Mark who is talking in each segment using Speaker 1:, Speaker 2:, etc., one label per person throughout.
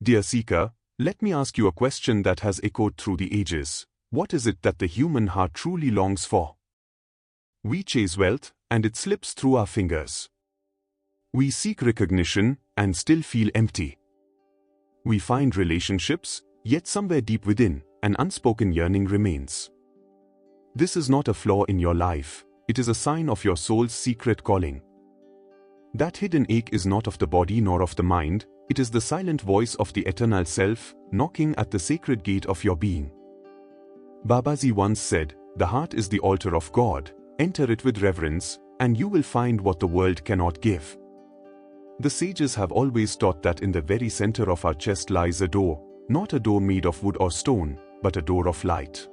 Speaker 1: Dear seeker, let me ask you a question that has echoed through the ages. What is it that the human heart truly longs for? We chase wealth, and it slips through our fingers. We seek recognition, and still feel empty. We find relationships, yet somewhere deep within, an unspoken yearning remains. This is not a flaw in your life, it is a sign of your soul's secret calling. That hidden ache is not of the body nor of the mind, it is the silent voice of the eternal self, knocking at the sacred gate of your being. Babaji once said, "The heart is the altar of God, enter it with reverence, and you will find what the world cannot give." The sages have always taught that in the very center of our chest lies a door, not a door made of wood or stone, but a door of light.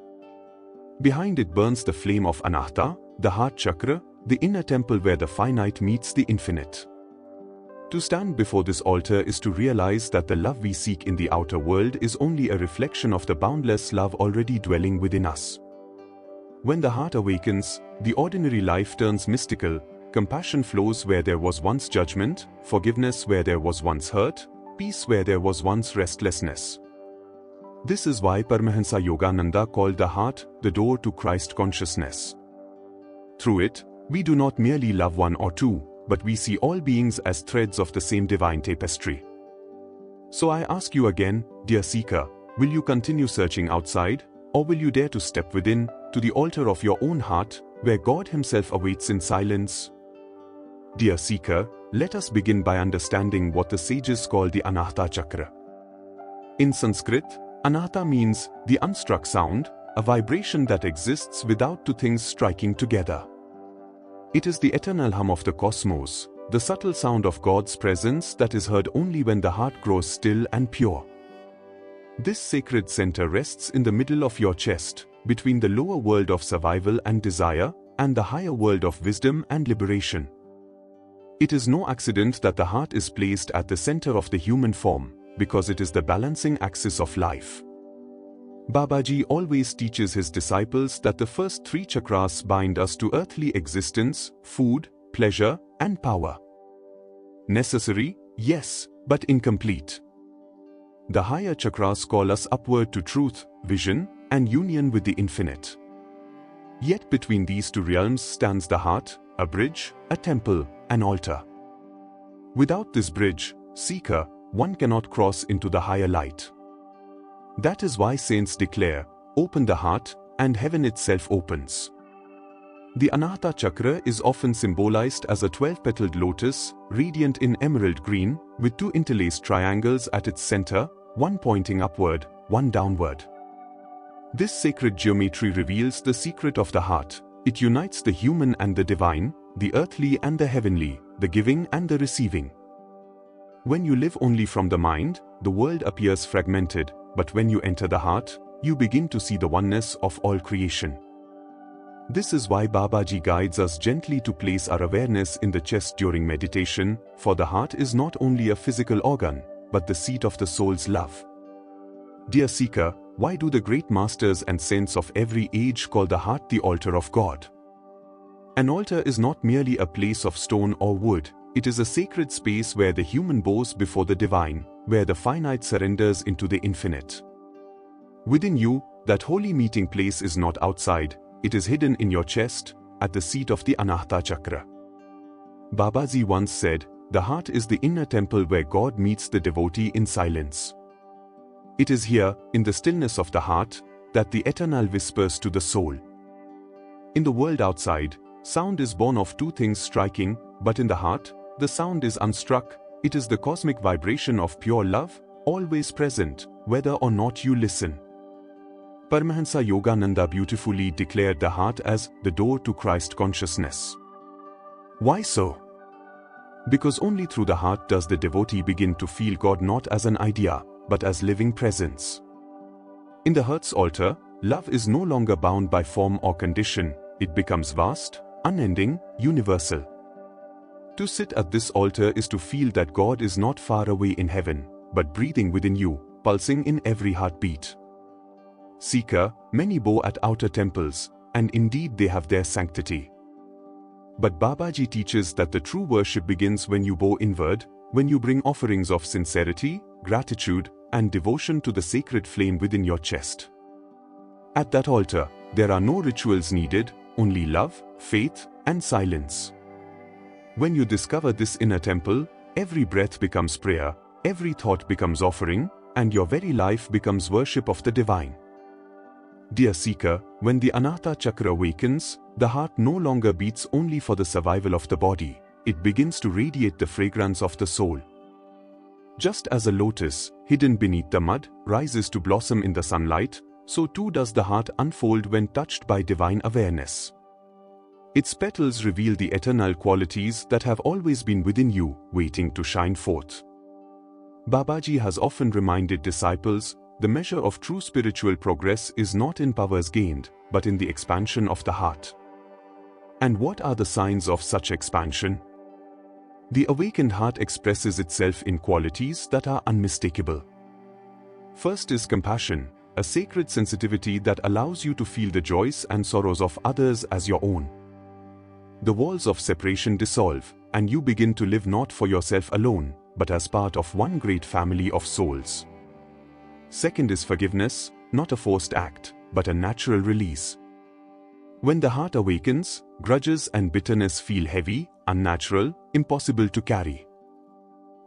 Speaker 1: Behind it burns the flame of Anahata, the heart chakra, the inner temple where the finite meets the infinite. To stand before this altar is to realize that the love we seek in the outer world is only a reflection of the boundless love already dwelling within us. When the heart awakens, the ordinary life turns mystical, compassion flows where there was once judgment, forgiveness where there was once hurt, peace where there was once restlessness. This is why Paramahansa Yogananda called the heart the door to Christ consciousness. Through it, we do not merely love one or two, but we see all beings as threads of the same divine tapestry. So I ask you again, dear seeker, will you continue searching outside, or will you dare to step within, to the altar of your own heart, where God Himself awaits in silence? Dear seeker, let us begin by understanding what the sages call the Anahata Chakra. In Sanskrit, Anahata means the unstruck sound, a vibration that exists without two things striking together. It is the eternal hum of the cosmos, the subtle sound of God's presence that is heard only when the heart grows still and pure. This sacred center rests in the middle of your chest, between the lower world of survival and desire, and the higher world of wisdom and liberation. It is no accident that the heart is placed at the center of the human form, because it is the balancing axis of life. Babaji always teaches his disciples that the first three chakras bind us to earthly existence, food, pleasure, and power. Necessary, yes, but incomplete. The higher chakras call us upward to truth, vision, and union with the infinite. Yet between these two realms stands the heart, a bridge, a temple, an altar. Without this bridge, seeker, one cannot cross into the higher light. That is why saints declare, "Open the heart, and heaven itself opens." The Anahata Chakra is often symbolized as a 12-petaled lotus, radiant in emerald green, with two interlaced triangles at its center, one pointing upward, one downward. This sacred geometry reveals the secret of the heart. It unites the human and the divine, the earthly and the heavenly, the giving and the receiving. When you live only from the mind, the world appears fragmented, but when you enter the heart, you begin to see the oneness of all creation. This is why Babaji guides us gently to place our awareness in the chest during meditation, for the heart is not only a physical organ, but the seat of the soul's love. Dear seeker, why do the great masters and saints of every age call the heart the altar of God? An altar is not merely a place of stone or wood, it is a sacred space where the human bows before the divine, where the finite surrenders into the infinite. Within you, that holy meeting place is not outside, it is hidden in your chest, at the seat of the Anahata Chakra. Babaji once said, "The heart is the inner temple where God meets the devotee in silence." It is here, in the stillness of the heart, that the eternal whispers to the soul. In the world outside, sound is born of two things striking, but in the heart, the sound is unstruck. It is the cosmic vibration of pure love, always present, whether or not you listen. Paramahansa Yogananda beautifully declared the heart as the door to Christ consciousness. Why so? Because only through the heart does the devotee begin to feel God not as an idea, but as living presence. In the heart's altar, love is no longer bound by form or condition, it becomes vast, unending, universal. To sit at this altar is to feel that God is not far away in heaven, but breathing within you, pulsing in every heartbeat. Seeker, many bow at outer temples, and indeed they have their sanctity. But Babaji teaches that the true worship begins when you bow inward, when you bring offerings of sincerity, gratitude, and devotion to the sacred flame within your chest. At that altar, there are no rituals needed, only love, faith, and silence. When you discover this inner temple, every breath becomes prayer, every thought becomes offering, and your very life becomes worship of the divine. Dear seeker, when the Anahata Chakra awakens, the heart no longer beats only for the survival of the body, it begins to radiate the fragrance of the soul. Just as a lotus, hidden beneath the mud, rises to blossom in the sunlight, so too does the heart unfold when touched by divine awareness. Its petals reveal the eternal qualities that have always been within you, waiting to shine forth. Babaji has often reminded disciples, the measure of true spiritual progress is not in powers gained, but in the expansion of the heart. And what are the signs of such expansion? The awakened heart expresses itself in qualities that are unmistakable. First is compassion, a sacred sensitivity that allows you to feel the joys and sorrows of others as your own. The walls of separation dissolve, and you begin to live not for yourself alone, but as part of one great family of souls. Second is forgiveness, not a forced act, but a natural release. When the heart awakens, grudges and bitterness feel heavy, unnatural, impossible to carry.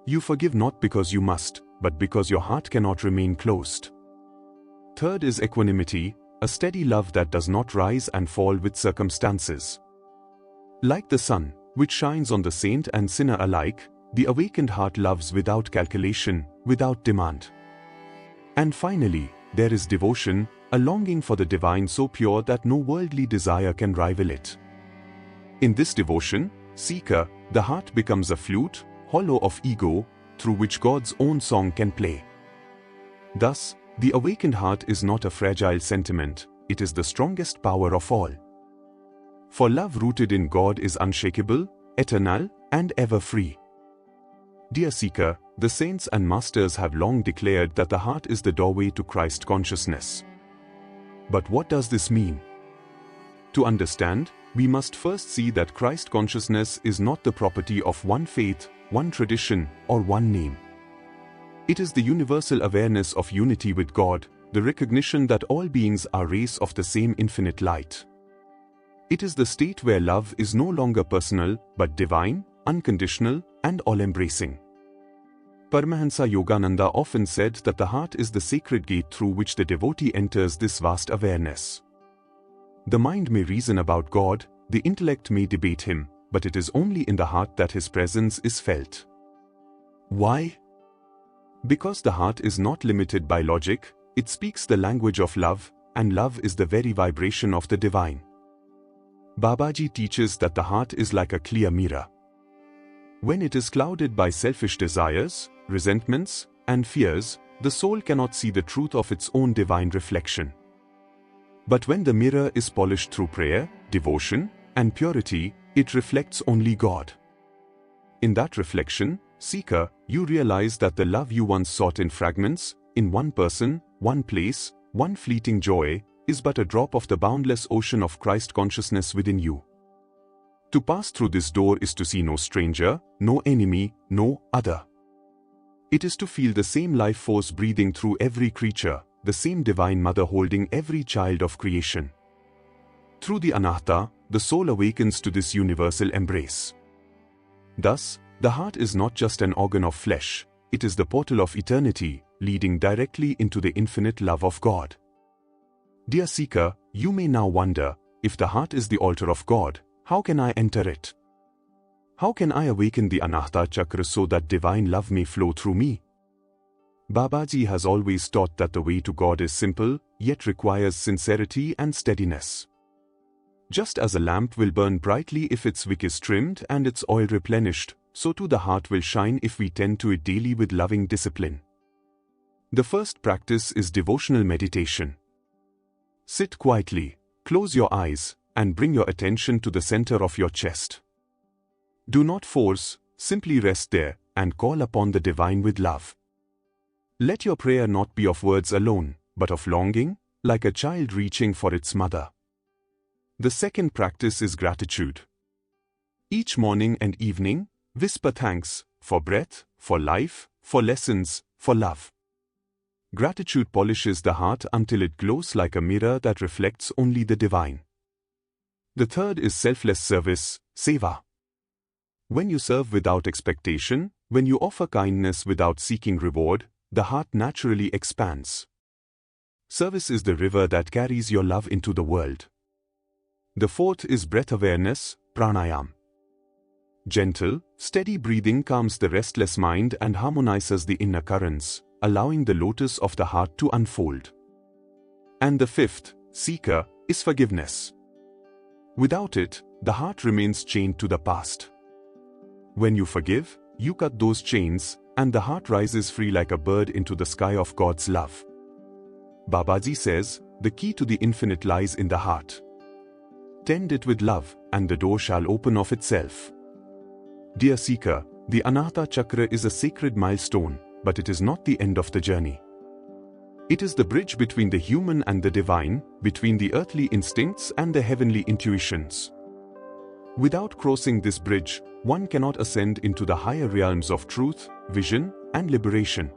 Speaker 1: You forgive not because you must, but because your heart cannot remain closed. Third is equanimity, a steady love that does not rise and fall with circumstances. Like the sun, which shines on the saint and sinner alike, the awakened heart loves without calculation, without demand. And finally, there is devotion, a longing for the divine so pure that no worldly desire can rival it. In this devotion, seeker, the heart becomes a flute, hollow of ego, through which God's own song can play. Thus, the awakened heart is not a fragile sentiment, it is the strongest power of all. For love rooted in God is unshakable, eternal, and ever free. Dear seeker, the saints and masters have long declared that the heart is the doorway to Christ consciousness. But what does this mean? To understand, we must first see that Christ consciousness is not the property of one faith, one tradition, or one name. It is the universal awareness of unity with God, the recognition that all beings are rays of the same infinite light. It is the state where love is no longer personal, but divine, unconditional, and all-embracing. Paramahansa Yogananda often said that the heart is the sacred gate through which the devotee enters this vast awareness. The mind may reason about God, the intellect may debate Him, but it is only in the heart that His presence is felt. Why? Because the heart is not limited by logic, it speaks the language of love, and love is the very vibration of the divine. Babaji teaches that the heart is like a clear mirror. When it is clouded by selfish desires, resentments, and fears, the soul cannot see the truth of its own divine reflection. But when the mirror is polished through prayer, devotion, and purity, it reflects only God. In that reflection, seeker, you realize that the love you once sought in fragments, in one person, one place, one fleeting joy, is but a drop of the boundless ocean of Christ consciousness within you. To pass through this door is to see no stranger, no enemy, no other. It is to feel the same life force breathing through every creature, the same divine mother holding every child of creation. Through the Anahata, the soul awakens to this universal embrace. Thus, the heart is not just an organ of flesh, it is the portal of eternity, leading directly into the infinite love of God. Dear seeker, you may now wonder, if the heart is the altar of God, how can I enter it? How can I awaken the Anahata Chakra so that divine love may flow through me? Babaji has always taught that the way to God is simple, yet requires sincerity and steadiness. Just as a lamp will burn brightly if its wick is trimmed and its oil replenished, so too the heart will shine if we tend to it daily with loving discipline. The first practice is devotional meditation. Sit quietly, close your eyes, and bring your attention to the center of your chest. Do not force, simply rest there, and call upon the divine with love. Let your prayer not be of words alone, but of longing, like a child reaching for its mother. The second practice is gratitude. Each morning and evening, whisper thanks, for breath, for life, for lessons, for love. Gratitude polishes the heart until it glows like a mirror that reflects only the divine. The third is selfless service, seva. When you serve without expectation, when you offer kindness without seeking reward, the heart naturally expands. Service is the river that carries your love into the world. The fourth is breath awareness, pranayam. Gentle, steady breathing calms the restless mind and harmonizes the inner currents, allowing the lotus of the heart to unfold. And the fifth, seeker, is forgiveness. Without it, the heart remains chained to the past. When you forgive, you cut those chains, and the heart rises free like a bird into the sky of God's love. Babaji says, the key to the infinite lies in the heart. Tend it with love, and the door shall open of itself. Dear seeker, the Anahata Chakra is a sacred milestone, but it is not the end of the journey. It is the bridge between the human and the divine, between the earthly instincts and the heavenly intuitions. Without crossing this bridge, one cannot ascend into the higher realms of truth, vision, and liberation.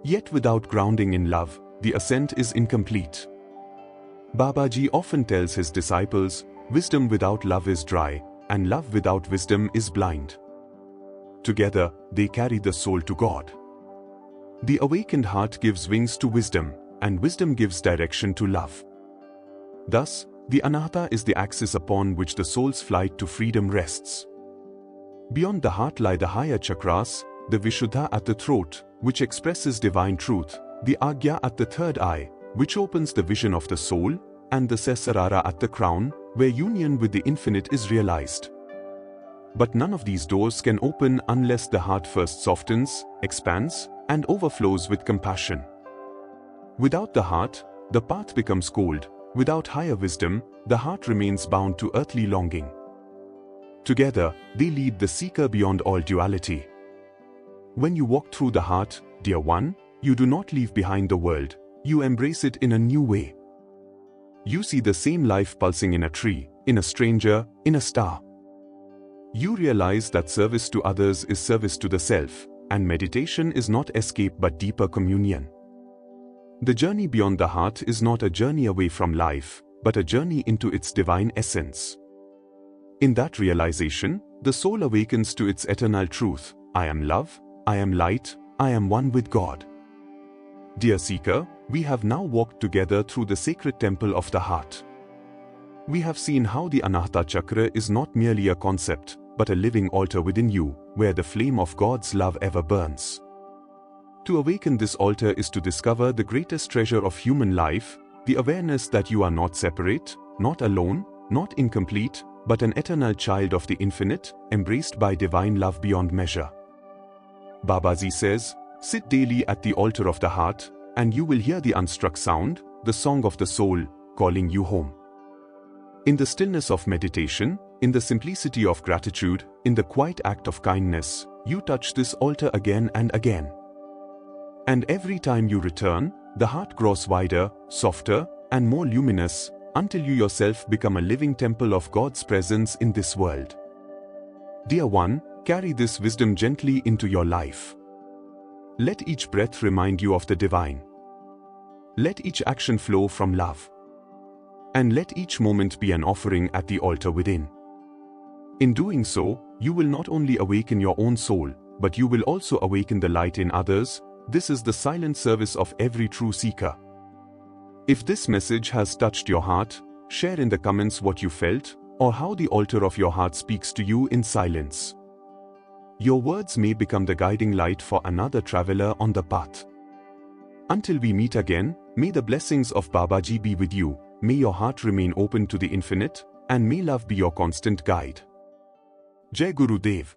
Speaker 1: Yet without grounding in love, the ascent is incomplete. Babaji often tells his disciples, wisdom without love is dry, and love without wisdom is blind. Together, they carry the soul to God. The awakened heart gives wings to wisdom, and wisdom gives direction to love. Thus, the Anahata is the axis upon which the soul's flight to freedom rests. Beyond the heart lie the higher chakras, the Vishuddha at the throat, which expresses divine truth, the Agya at the third eye, which opens the vision of the soul, and the Sesarara at the crown, where union with the infinite is realized. But none of these doors can open unless the heart first softens, expands, and overflows with compassion. Without the heart, the path becomes cold. Without higher wisdom, the heart remains bound to earthly longing. Together, they lead the seeker beyond all duality. When you walk through the heart, dear one, you do not leave behind the world, you embrace it in a new way. You see the same life pulsing in a tree, in a stranger, in a star. You realize that service to others is service to the self, and meditation is not escape but deeper communion. The journey beyond the heart is not a journey away from life, but a journey into its divine essence. In that realization, the soul awakens to its eternal truth, I am love, I am light, I am one with God. Dear seeker, we have now walked together through the sacred temple of the heart. We have seen how the Anahata Chakra is not merely a concept, but a living altar within you, where the flame of God's love ever burns. To awaken this altar is to discover the greatest treasure of human life, the awareness that you are not separate, not alone, not incomplete, but an eternal child of the infinite, embraced by divine love beyond measure. Babaji says, sit daily at the altar of the heart, and you will hear the unstruck sound, the song of the soul, calling you home. In the stillness of meditation, in the simplicity of gratitude, in the quiet act of kindness, you touch this altar again and again. And every time you return, the heart grows wider, softer, and more luminous, until you yourself become a living temple of God's presence in this world. Dear one, carry this wisdom gently into your life. Let each breath remind you of the divine. Let each action flow from love. And let each moment be an offering at the altar within. In doing so, you will not only awaken your own soul, but you will also awaken the light in others. This is the silent service of every true seeker. If this message has touched your heart, share in the comments what you felt, or how the altar of your heart speaks to you in silence. Your words may become the guiding light for another traveler on the path. Until we meet again, may the blessings of Babaji be with you, may your heart remain open to the infinite, and may love be your constant guide. Jai Guru Dev.